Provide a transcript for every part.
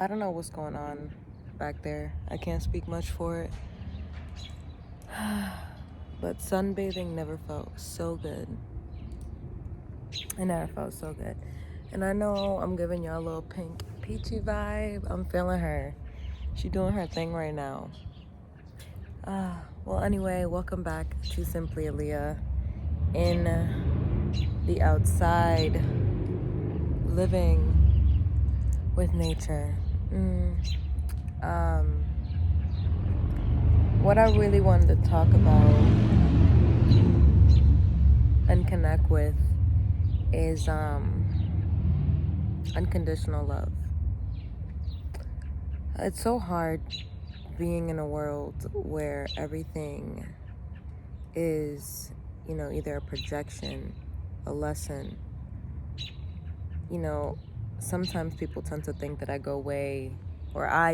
I don't know what's going on back there. I can't speak much for it. But sunbathing never felt so good. It never felt so good. And I know I'm giving y'all a little pink peachy vibe. I'm feeling her. She doing her thing right now. Well, anyway, welcome back to Simply Aaliyah in the outside, living with nature. What I really wanted to talk about and connect with is unconditional love. It's so hard being in a world where everything is, either a projection, a lesson. Sometimes people tend to think that I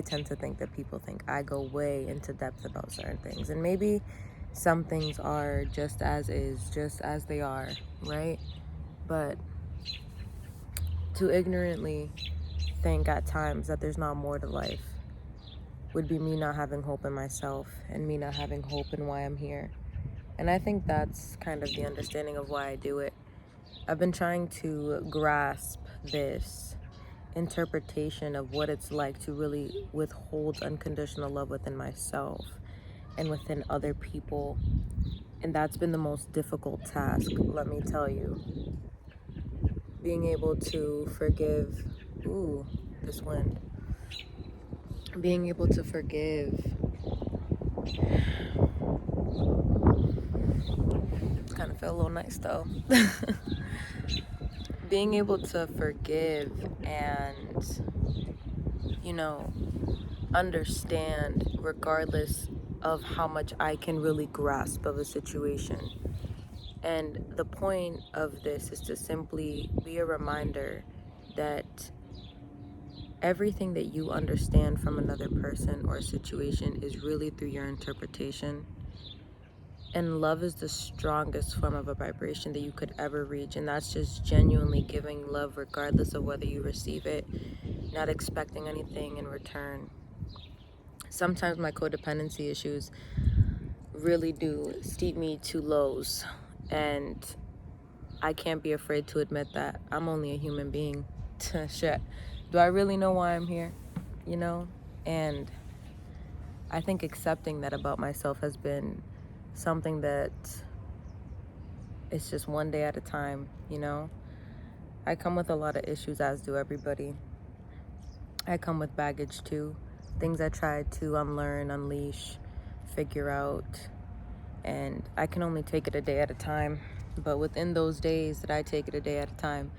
tend to think that people think I go way into depth about certain things. And maybe some things are just as is, just as they are, right? But to ignorantly think at times that there's not more to life would be me not having hope in myself and me not having hope in why I'm here. And I think that's kind of the understanding of why I do it. I've been trying to grasp this interpretation of what it's like to really withhold unconditional love within myself and within other people. And that's been the most difficult task, let me tell you. Being able to forgive, this wind. Being able to forgive. It's kind of feel a little nice though. Being able to forgive and, understand regardless of how much I can really grasp of a situation. And the point of this is to simply be a reminder that everything that you understand from another person or situation is really through your interpretation. And love is the strongest form of a vibration that you could ever reach. And that's just genuinely giving love regardless of whether you receive it, not expecting anything in return. Sometimes my codependency issues really do steep me to lows. And I can't be afraid to admit that I'm only a human being. Shit. Do I really know why I'm here? And I think accepting that about myself has been something that it's just one day at a time, I come with a lot of issues, as do everybody. I come with baggage too. Things I tried to unlearn, unleash, figure out. And I can only take it a day at a time. But within those days that I take it a day at a time,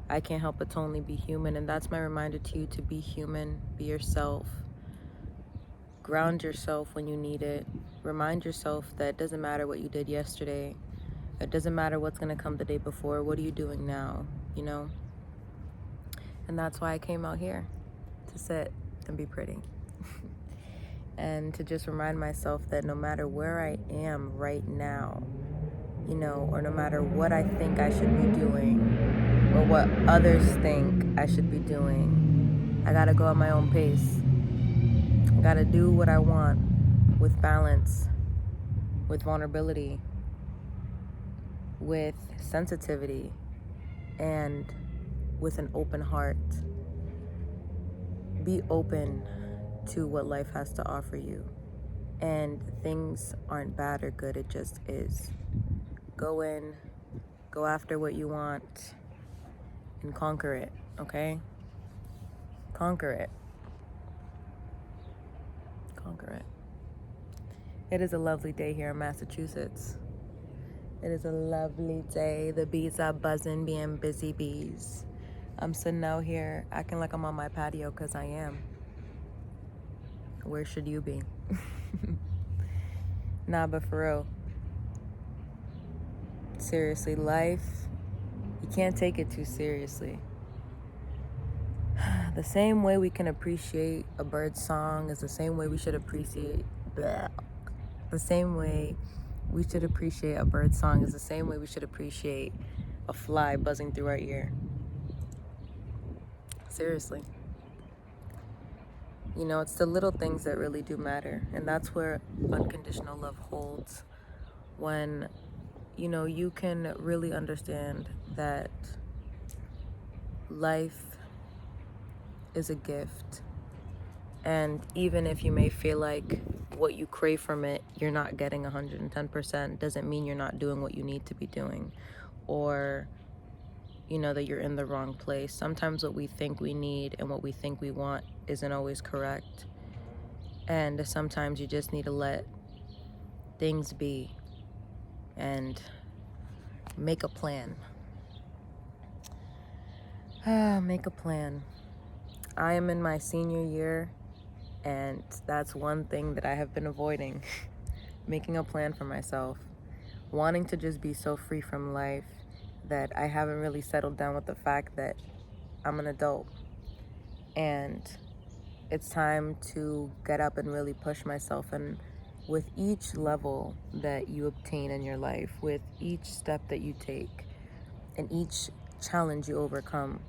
I can't help but to only be human. And that's my reminder to you, to be human, be yourself. Ground yourself when you need it. Remind yourself that it doesn't matter what you did yesterday. It doesn't matter what's going to come the day before. What are you doing now? And that's why I came out here, to sit and be pretty. And to just remind myself that no matter where I am right now, or no matter what I think I should be doing, or what others think I should be doing, I gotta go at my own pace. I gotta do what I want with balance, with vulnerability, with sensitivity, and with an open heart. Be open to what life has to offer you. And things aren't bad or good, it just is. Go in, go after what you want, and conquer it, okay? Conquer it. Conquer it. It is a lovely day here in Massachusetts. It is a lovely day. The bees are buzzing, being busy bees. I'm sitting out here acting like I'm on my patio because I am. Where should you be? Nah, but for real. Seriously, life, you can't take it too seriously. The same way we can appreciate a bird's song is the same way we should appreciate the same way we should appreciate a bird's song is the same way we should appreciate a fly buzzing through our ear. Seriously. You know, it's the little things that really do matter. And that's where unconditional love holds. When, you know, you can really understand that life is a gift. And even if you may feel like what you crave from it, you're not getting 110%, doesn't mean you're not doing what you need to be doing. Or, you know, that you're in the wrong place. Sometimes what we think we need and what we think we want isn't always correct. And sometimes you just need to let things be and make a plan. Make a plan. I am in my senior year, and that's one thing that I have been avoiding. Making a plan for myself. Wanting to just be so free from life that I haven't really settled down with the fact that I'm an adult. And it's time to get up and really push myself. And with each level that you obtain in your life, with each step that you take, and each challenge you overcome,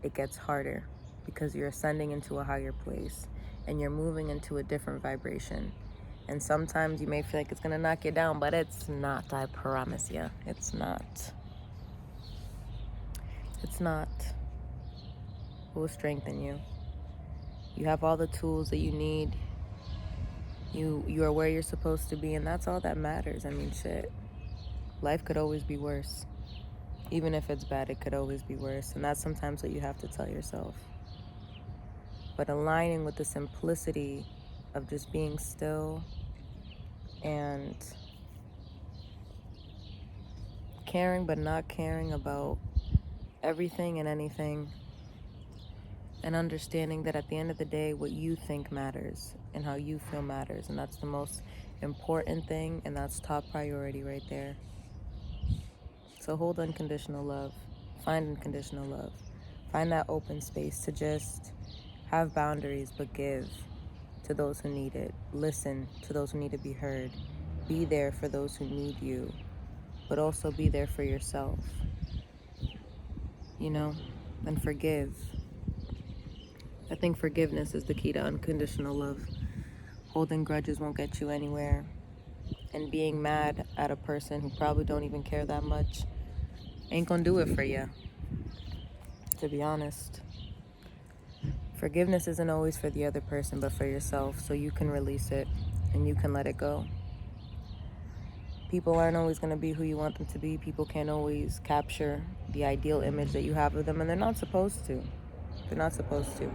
it gets harder because you're ascending into a higher place and you're moving into a different vibration. And sometimes you may feel like it's gonna knock you down, but it's not, I promise you. It's not. It's not. It will strengthen you. You have all the tools that you need. You are where you're supposed to be, and that's all that matters. I mean, shit. Life could always be worse. Even if it's bad, it could always be worse. And that's sometimes what you have to tell yourself. But aligning with the simplicity of just being still and caring but not caring about everything and anything, and understanding that at the end of the day, what you think matters and how you feel matters, and that's the most important thing, and that's top priority right there. So hold unconditional love. Find unconditional love. Find that open space to just have boundaries, but give to those who need it. Listen to those who need to be heard. Be there for those who need you, but also be there for yourself. You know, and forgive. I think forgiveness is the key to unconditional love. Holding grudges won't get you anywhere. And being mad at a person who probably don't even care that much ain't gonna do it for you, to be honest. Forgiveness isn't always for the other person, but for yourself, so you can release it and you can let it go. People aren't always gonna be who you want them to be. People can't always capture the ideal image that you have of them, and they're not supposed to. They're not supposed to.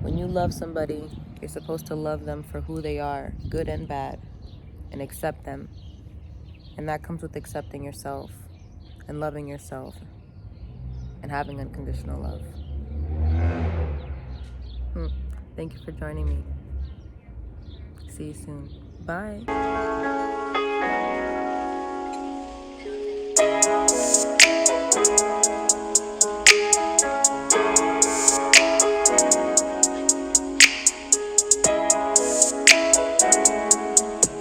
When you love somebody, you're supposed to love them for who they are, good and bad, and accept them. And that comes with accepting yourself and loving yourself and having unconditional love. Thank you for joining me. See you soon. Bye.